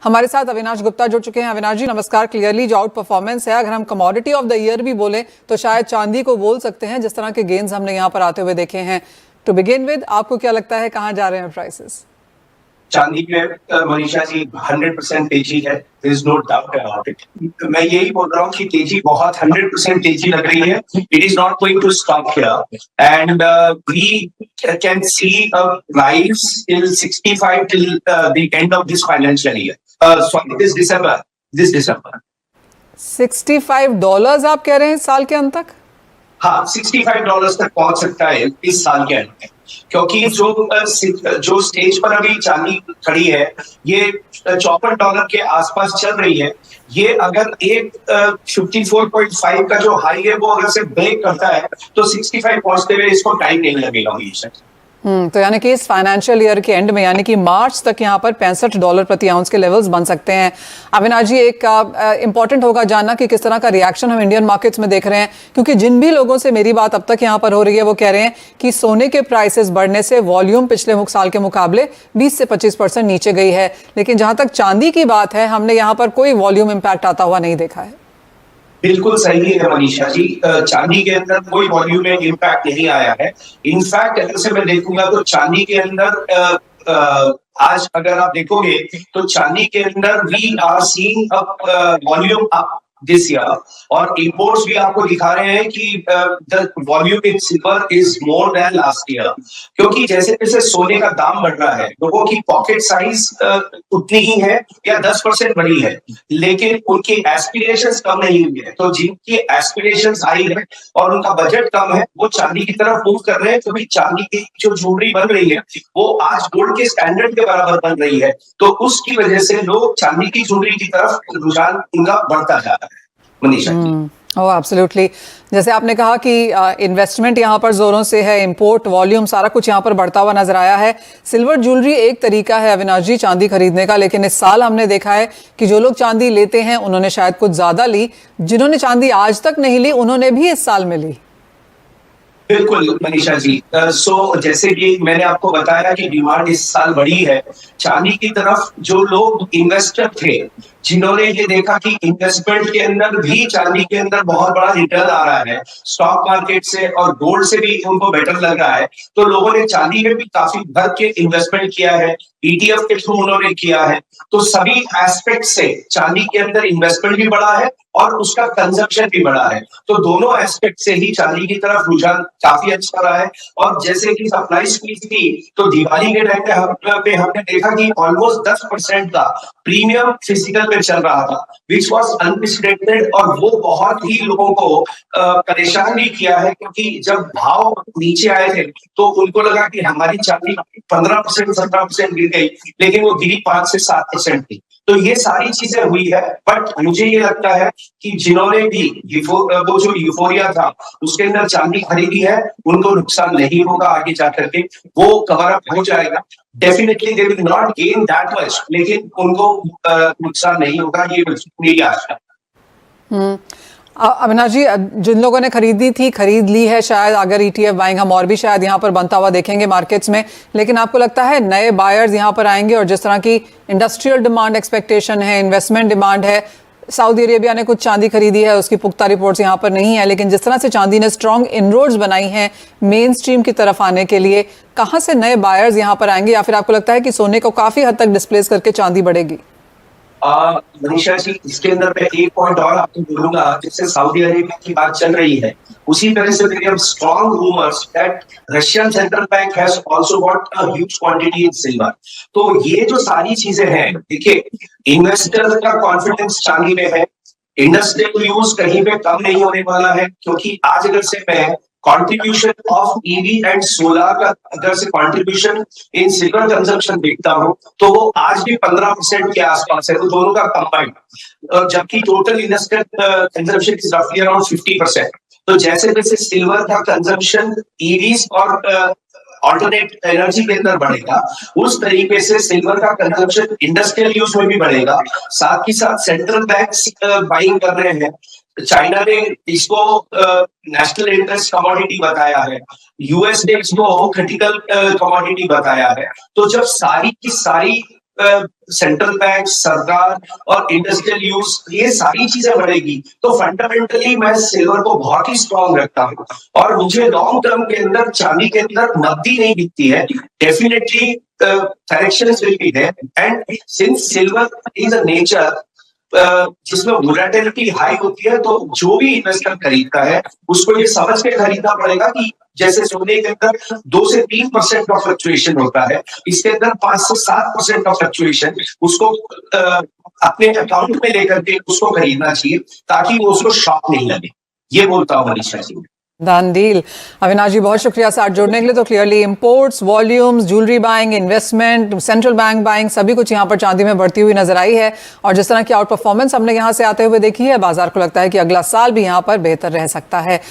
हमारे साथ अविनाश गुप्ता जुड़ चुके हैं। अविनाश जी नमस्कार। क्लियरली जो आउट परफॉर्मेंस है, अगर हम कमोडिटी ऑफ द ईयर भी बोले तो शायद चांदी को बोल सकते हैं, जिस तरह के गेन्स हमने यहाँ पर आते हुए देखे हैं। टू बिगिन विद, आपको क्या लगता है कहाँ जा रहे हैं प्राइसेस? चांदी में मनीषा जी 100% तेजी है, there is no doubt about it. मैं यही बोल रहा हूँ कि तेजी बहुत 100% तेजी लग रही है। It is not going to stop here and we can see a rise till 65 till the end of this financial year, sorry this December. $65 आप कह रहे हैं साल के अंत तक? हाँ, $65 तक पहुंच सकता है इस साल के अंत में, क्योंकि जो स्टेज पर अभी चांदी खड़ी है ये $54 के आसपास चल रही है। ये अगर एक 54.5 का जो हाई है वो अगर से ब्रेक करता है तो 65 पहुंचते हुए इसको टाइम नहीं लगेगा हमेशा। तो यानी कि इस फाइनेंशियल ईयर के एंड में, यानी कि मार्च तक यहाँ पर $65 प्रति आउंस के लेवल्स बन सकते हैं। अविनाश जी, एक इंपॉर्टेंट होगा जानना कि किस तरह का रिएक्शन हम इंडियन मार्केट्स में देख रहे हैं, क्योंकि जिन भी लोगों से मेरी बात अब तक यहाँ पर हो रही है वो कह रहे हैं कि सोने के प्राइसेस बढ़ने से वॉल्यूम पिछले साल के मुकाबले 20 से 25% नीचे गई है, लेकिन जहां तक चांदी की बात है हमने यहाँ पर कोई वॉल्यूम इम्पैक्ट आता हुआ नहीं देखा है। बिल्कुल सही है मनीषा जी, चांदी के अंदर कोई वॉल्यूम में इम्पैक्ट नहीं आया है। इनफैक्ट अगर से मैं देखूंगा तो चांदी के अंदर आज अगर आप देखोगे तो चांदी के अंदर we are seeing a volume up this year, और इंपोर्ट्स भी आपको दिखा रहे हैं कि the volume in silver is more than last year, क्योंकि जैसे जैसे सोने का दाम बढ़ रहा है लोगों की पॉकेट साइज उतनी ही है या 10% बढ़ी है, लेकिन उनकी एस्पिरेशंस कम नहीं हुई है। तो जिनकी एस्पिरेशंस हाई है और उनका बजट कम है वो चांदी की तरफ मूव कर रहे हैं, क्योंकि चांदी की जो ज्वेलरी बन रही है वो आज गोल्ड के स्टैंडर्ड के बराबर बन रही है, तो उसकी वजह से लोग चांदी की ज्वेलरी की तरफ रुझान उनका बढ़ता जा रहा है मनीषा जी। ओह एब्सोल्युटली। जैसे आपने कहा कि इन्वेस्टमेंट यहाँ पर जोरों से है, इंपोर्ट वॉल्यूम सारा कुछ यहाँ पर बढ़ता हुआ नजर आया है। सिल्वर ज्वेलरी एक तरीका है अविनाश जी चांदी खरीदने का, लेकिन इस साल हमने देखा है कि जो लोग चांदी लेते हैं उन्होंने शायद कुछ ज्यादा ली, जिन्होंने चांदी आज तक नहीं ली उन्होंने भी इस साल में ली। बिल्कुल मनीषा जी, सो जैसे कि मैंने आपको बताया कि डिमांड इस साल बढ़ी है चांदी की तरफ। जो लोग इन्वेस्टर थे जिन्होंने ये देखा कि इन्वेस्टमेंट के अंदर भी चांदी के अंदर बहुत बड़ा रिटर्न आ रहा है, स्टॉक मार्केट से और गोल्ड से भी उनको बेटर लग रहा है, तो लोगों ने चांदी में भी काफी भर के इन्वेस्टमेंट किया है, ईटीएफ के थ्रू उन्होंने किया है। तो सभी एस्पेक्ट से चांदी के अंदर इन्वेस्टमेंट भी बढ़ा है और उसका कंजप्शन भी बढ़ा है, तो दोनों एस्पेक्ट से ही चांदी की तरफ रुझान काफी अच्छा रहा है। और जैसे कि सप्लाई स्क्वीज थी तो दिवाली के टाइम पे हमने देखा कि ऑलमोस्ट 10% का प्रीमियम फिजिकल में चल रहा था, विच वॉज अनप्रेसिडेंटेड, और वो बहुत ही लोगों को परेशान भी किया है, क्योंकि जब भाव नीचे आए थे तो उनको लगा कि हमारी चांदी 15% 17% गिर गई, लेकिन वो गिरी 5 से 7% थी। तो ये सारी चीजें हुई है, बट मुझे ये लगता है कि जिन्होंने भी वो जो यूफोरिया था उसके अंदर चांदी खरीदी है उनको नुकसान नहीं होगा आगे जाकर के, वो कवर अप हो जाएगा। Definitely they will not gain that much, लेकिन उनको नुकसान नहीं होगा, ये मेरी आशा है। अविनाश जी, जिन लोगों ने खरीद ली है, शायद अगर ईटीएफ बाइंग हम और भी शायद यहाँ पर बनता हुआ देखेंगे मार्केट्स में, लेकिन आपको लगता है नए बायर्स यहाँ पर आएंगे? और जिस तरह की इंडस्ट्रियल डिमांड एक्सपेक्टेशन है, इन्वेस्टमेंट डिमांड है, सऊदी अरेबिया ने कुछ चांदी खरीदी है, उसकी पुख्ता रिपोर्ट्स यहाँ पर नहीं है, लेकिन जिस तरह से चांदी ने स्ट्रॉन्ग इनरोड्स बनाई हैं मेन स्ट्रीम की तरफ आने के लिए, कहाँ से नए बायर्स यहाँ पर आएंगे? या फिर आपको लगता है कि सोने को काफी हद तक डिस्प्लेस करके चांदी बढ़ेगी? मनीषा जी, इसके अंदर मैं एक पॉइंट और आपको बोलूंगा, जिससे सऊदी अरेबिया की बात चल रही है, उसी तरह से there are strong rumours that Russian central bank has also got a huge quantity in silver. तो ये जो सारी चीजें हैं, देखिए इन्वेस्टर्स का कॉन्फिडेंस चांदी में है, इंडस्ट्रियल यूज कहीं पे कम नहीं होने वाला है, क्योंकि आज अगर से मैं contribution of EV and solar का अगर से कंट्रीब्यूशन इन सिल्वर कंजम्पशन देखता हूं तो वो आज भी 15% के आसपास है, तो दोनों का कंबाइंड, जबकि टोटल इंडस्ट्रियल कंजम्पशन इज रफली अराउंड 50%। तो जैसे जैसे सिल्वर का कंजम्पशन ईवीज और ऑल्टरनेट एनर्जी के अंदर बढ़ेगा, उस तरीके से सिल्वर का कंजम्पशन इंडस्ट्रियल यूज में भी बढ़ेगा। साथ ही साथ सेंट्रल बैंक्स बाइंग कर रहे हैं, चाइना ने इसको नेशनल इंटरेस्ट कमोडिटी बताया है, यूएस ने इसको क्रिटिकल कमोडिटी बताया है। तो जब सारी की सारी सेंट्रल बैंक, सरकार और इंडस्ट्रियल यूज, ये सारी चीजें बढ़ेगी, तो फंडामेंटली मैं सिल्वर को बहुत ही स्ट्रांग रखता हूँ। और मुझे लॉन्ग टर्म के अंदर चांदी के अंदर मंदी नहीं दिखती है। Definitely corrections will be there, and since silver is a nature जिसमें वोलेटिलिटी हाई होती है, तो जो भी इन्वेस्टर खरीदता है उसको ये समझ के खरीदना पड़ेगा कि जैसे सोने के अंदर 2 से 3% का फ्लक्चुएशन होता है, इसके अंदर 5 से 7% का फ्लक्चुएशन, उसको अपने अकाउंट में लेकर के उसको खरीदना चाहिए ताकि वो उसको शॉक नहीं लगे। ये बोलता हूँ मनीषा जी। Done deal. अविनाश जी बहुत शुक्रिया साथ जोड़ने के लिए। तो clearly imports, volumes, jewellery buying, investment, central bank buying, सभी कुछ यहाँ पर चांदी में बढ़ती हुई नजर आई है। और जिस तरह की आउट परफॉर्मेंस हमने यहाँ से आते हुए देखी है, बाजार को लगता है कि अगला साल भी यहाँ पर बेहतर रह सकता है।